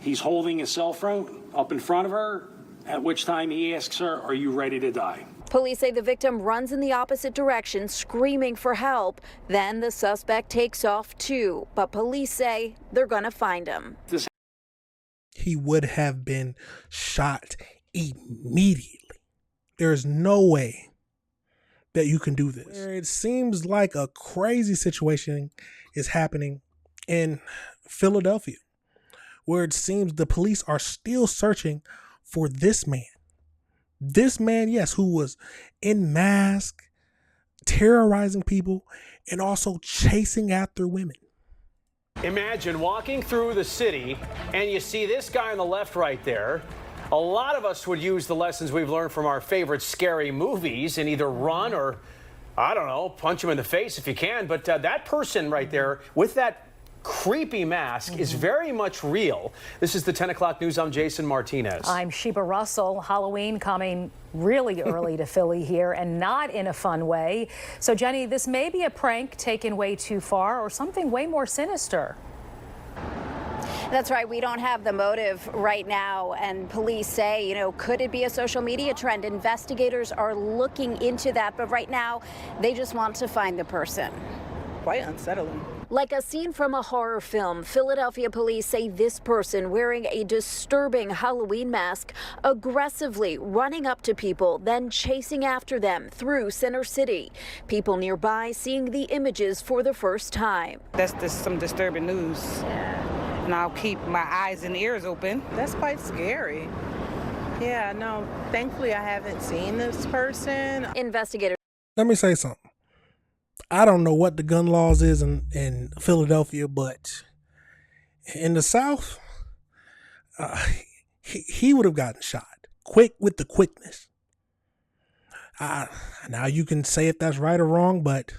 He's holding his cell phone up in front of her, at which time he asks her, "Are you ready to die?" Police say the victim runs in the opposite direction, screaming for help. Then the suspect takes off too, but police say they're going to find him. He would have been shot immediately. There is no way that you can do this. It seems like a crazy situation is happening in Philadelphia, where it seems the police are still searching for this man. This man, yes, who was in mask, terrorizing people, and also chasing after women. Imagine walking through the city and you see this guy on the left right there. A lot of us would use the lessons we've learned from our favorite scary movies and either run or, I don't know, punch him in the face if you can. But that person right there with that creepy mask is very much real. This is the 10 o'clock news. I'm Jason Martinez. I'm Sheba Russell. Halloween coming really early to Philly here, and not in a fun way. So, Jenny, this may be a prank taken way too far or something way more sinister. That's right. We don't have the motive right now. And police say, could it be a social media trend? Investigators are looking into that. But right now, they just want to find the person. Quite unsettling. Like a scene from a horror film, Philadelphia police say this person wearing a disturbing Halloween mask, aggressively running up to people, then chasing after them through Center City. People nearby seeing the images for the first time. That's just some disturbing news. And I'll keep my eyes and ears open. That's quite scary. Yeah, no, thankfully I haven't seen this person. Investigators. Let me say something. I don't know what the gun laws is in Philadelphia, but in the South, he would have gotten shot quick with the quickness. Now you can say if that's right or wrong, but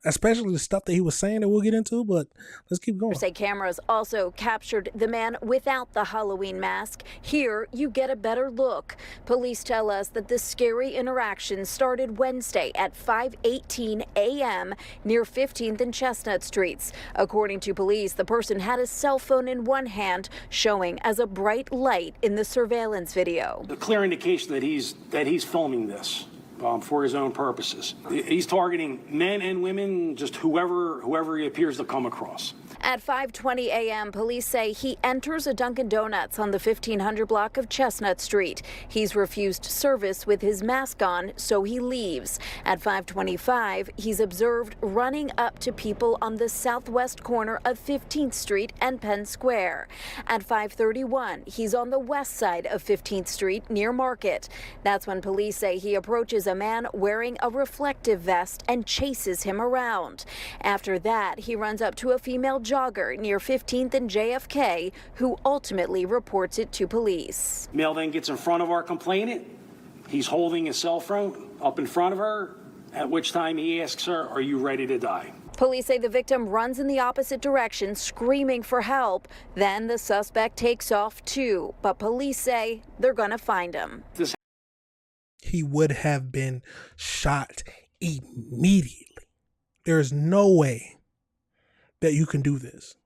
especially the stuff that he was saying that we'll get into, but let's keep going. Say cameras also captured the man without the Halloween mask. Here you get a better look. Police tell us that the scary interaction started Wednesday at 5:18 a.m. near 15th and Chestnut Streets. According to police, the person had a cell phone in one hand, showing as a bright light in the surveillance video. A clear indication that he's filming this for his own purposes. He's targeting men and women, just whoever he appears to come across. At 5:20 a.m., police say he enters a Dunkin' Donuts on the 1500 block of Chestnut Street. He's refused service with his mask on, so he leaves. At 5:25, he's observed running up to people on the southwest corner of 15th Street and Penn Square. At 5:31, he's on the west side of 15th Street near Market. That's when police say he approaches a man wearing a reflective vest and chases him around. After that, he runs up to a female jogger near 15th and JFK, who ultimately reports it to police. Male then gets in front of our complainant. He's holding his cell phone up in front of her, at which time he asks her, "Are you ready to die?" Police say the victim runs in the opposite direction, screaming for help. Then the suspect takes off too, but police say they're going to find him. He would have been shot immediately. There is no way that you can do this.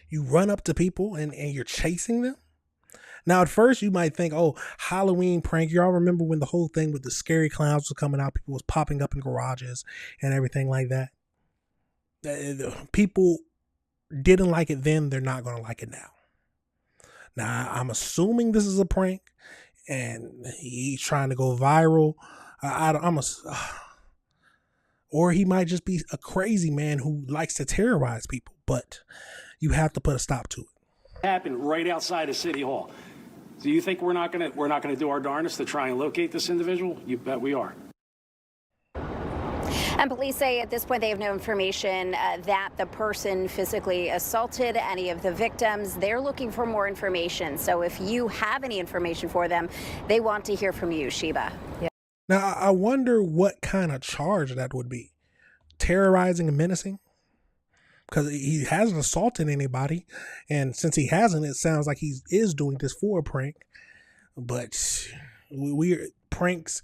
You run up to people and you're chasing them. Now, at first you might think, oh, Halloween prank. Y'all remember when the whole thing with the scary clowns was coming out, people was popping up in garages and everything like that. People didn't like it then. They're not going to like it now. Now, I'm assuming this is a prank and he's trying to go viral. Or he might just be a crazy man who likes to terrorize people, but you have to put a stop to it. Happened right outside of City Hall. Do you think we're not gonna do our darndest to try and locate this individual? You bet we are. And police say at this point they have no information that the person physically assaulted any of the victims. They're looking for more information. So if you have any information for them, they want to hear from you, Sheba. Yeah. Now, I wonder what kind of charge that would be. Terrorizing and menacing? Because he hasn't assaulted anybody. And since he hasn't, it sounds like he is doing this for a prank. But pranks,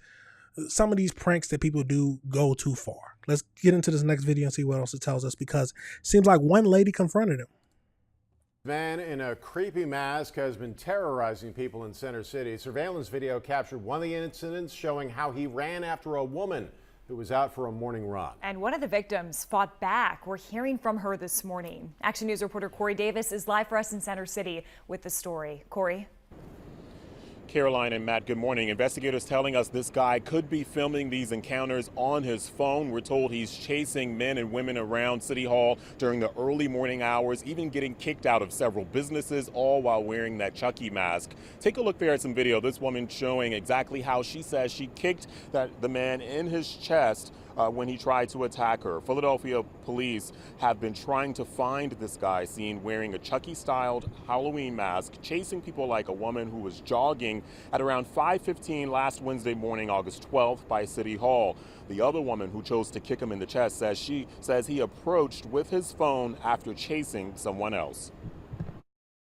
some of these pranks that people do go too far. Let's get into this next video and see what else it tells us, because it seems like one lady confronted him. Man in a creepy mask has been terrorizing people in Center City. Surveillance video captured one of the incidents, showing how he ran after a woman who was out for a morning run. And one of the victims fought back. We're hearing from her this morning. Action News reporter Corey Davis is live for us in Center City with the story. Corey. Caroline and Matt, good morning. Investigators telling us this guy could be filming these encounters on his phone. We're told he's chasing men and women around City Hall during the early morning hours, even getting kicked out of several businesses, all while wearing that Chucky mask. Take a look there at some video. This woman showing exactly how she says she kicked the man in his chest when he tried to attack her. Philadelphia police have been trying to find this guy seen wearing a Chucky-styled Halloween mask, chasing people like a woman who was jogging at around 5:15 last Wednesday morning, August 12th, by City Hall. The other woman who chose to kick him in the chest says he approached with his phone after chasing someone else.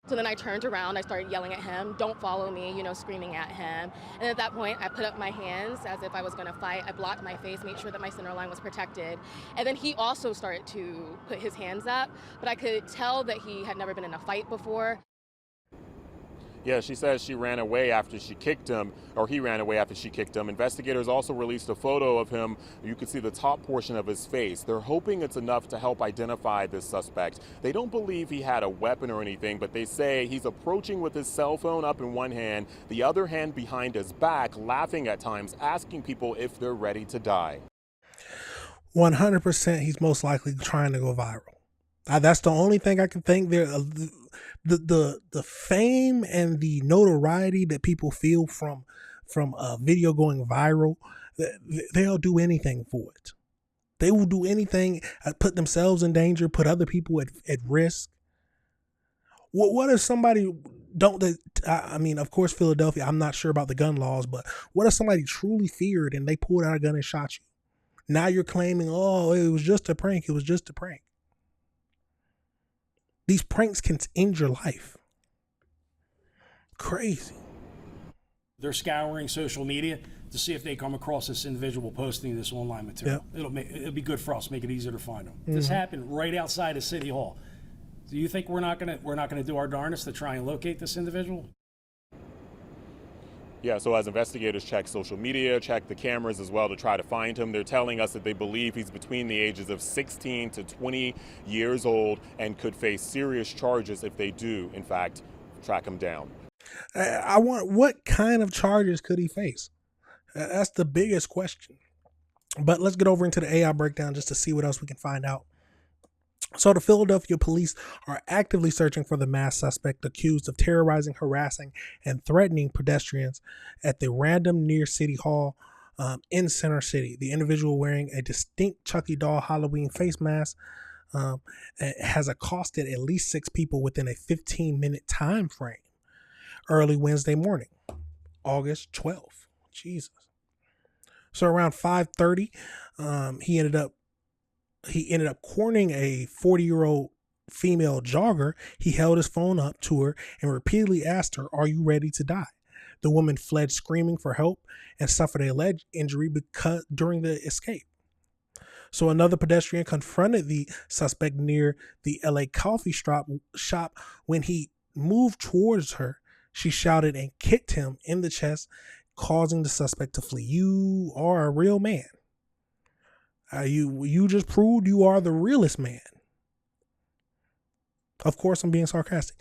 So then I turned around, I started yelling at him, "Don't follow me," screaming at him. And at that point, I put up my hands as if I was gonna fight. I blocked my face, made sure that my center line was protected. And then he also started to put his hands up, but I could tell that he had never been in a fight before. Yeah, she says she ran away after she kicked him, or he ran away after she kicked him. Investigators also released a photo of him. You can see the top portion of his face. They're hoping it's enough to help identify this suspect. They don't believe he had a weapon or anything, but they say he's approaching with his cell phone up in one hand, the other hand behind his back, laughing at times, asking people if they're ready to die. 100% he's most likely trying to go viral. That's the only thing I can think there. The fame and the notoriety that people feel from a video going viral, they'll do anything for it. They will do anything, put themselves in danger, put other people at risk. What if somebody I mean, of course, Philadelphia, I'm not sure about the gun laws, but what if somebody truly feared and they pulled out a gun and shot you? Now you're claiming, oh, it was just a prank. It was just a prank. These pranks can end your life. Crazy. They're scouring social media to see if they come across this individual posting this online material. Yep. It'll be good for us, make it easier to find them. This happened right outside of City Hall. Do you think we're not gonna do our darndest to try and locate this individual? Yeah, so as investigators check social media, check the cameras as well to try to find him, they're telling us that they believe he's between the ages of 16 to 20 years old and could face serious charges if they do, in fact, track him down. What kind of charges could he face? That's the biggest question. But let's get over into the AI breakdown just to see what else we can find out. So the Philadelphia police are actively searching for the masked suspect accused of terrorizing, harassing, and threatening pedestrians at the random near City Hall in Center City. The individual wearing a distinct Chucky doll Halloween face mask has accosted at least 6 people within a 15-minute time frame early Wednesday morning, August 12th. Jesus. So around 5:30, he ended up cornering a 40-year-old female jogger. He held his phone up to her and repeatedly asked her, "Are you ready to die?" The woman fled screaming for help and suffered a leg injury during the escape. So another pedestrian confronted the suspect near the LA coffee shop. When he moved towards her, she shouted and kicked him in the chest, causing the suspect to flee. "You are a real man. You just proved you are the realest man." Of course, I'm being sarcastic.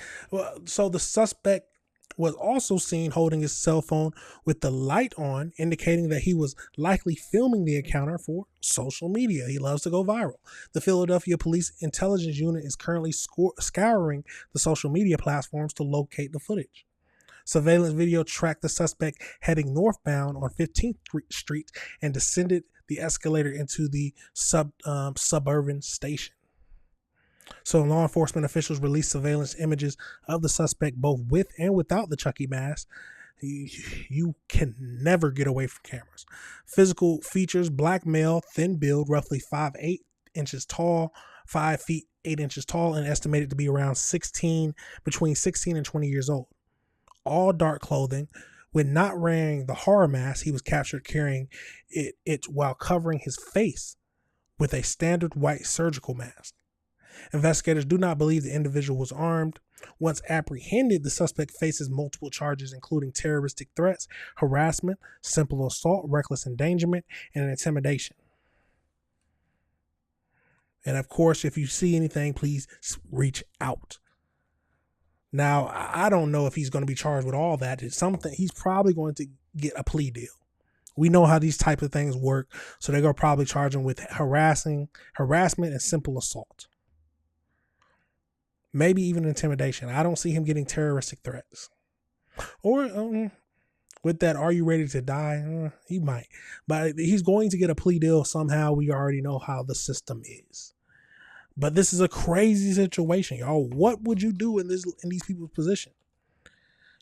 So the suspect was also seen holding his cell phone with the light on, indicating that he was likely filming the encounter for social media. He loves to go viral. The Philadelphia Police Intelligence Unit is currently scouring the social media platforms to locate the footage. Surveillance video tracked the suspect heading northbound on 15th Street and descended the escalator into the suburban station. So law enforcement officials released surveillance images of the suspect both with and without the Chucky mask. You can never get away from cameras. Physical features: black male, thin build, roughly 5'8" tall, 5 feet 8 inches tall, and estimated to be around between 16 and 20 years old. All dark clothing. When not wearing the horror mask, he was captured carrying it while covering his face with a standard white surgical mask. Investigators do not believe the individual was armed. Once apprehended, the suspect faces multiple charges, including terroristic threats, harassment, simple assault, reckless endangerment, and intimidation. And of course, if you see anything, please reach out. Now, I don't know if he's going to be charged with all that. It's something he's probably going to get a plea deal. We know how these type of things work, so they're going to probably charge him with harassment, and simple assault. Maybe even intimidation. I don't see him getting terroristic threats. Or with that, are you ready to die? He might. But he's going to get a plea deal somehow. We already know how the system is. But this is a crazy situation, y'all. What would you do in these people's position?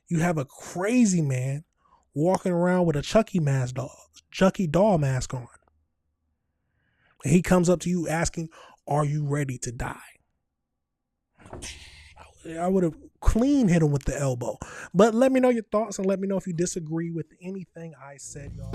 You have a crazy man walking around with a Chucky doll mask on. And he comes up to you asking, are you ready to die? I would have clean hit him with the elbow. But let me know your thoughts and let me know if you disagree with anything I said, y'all.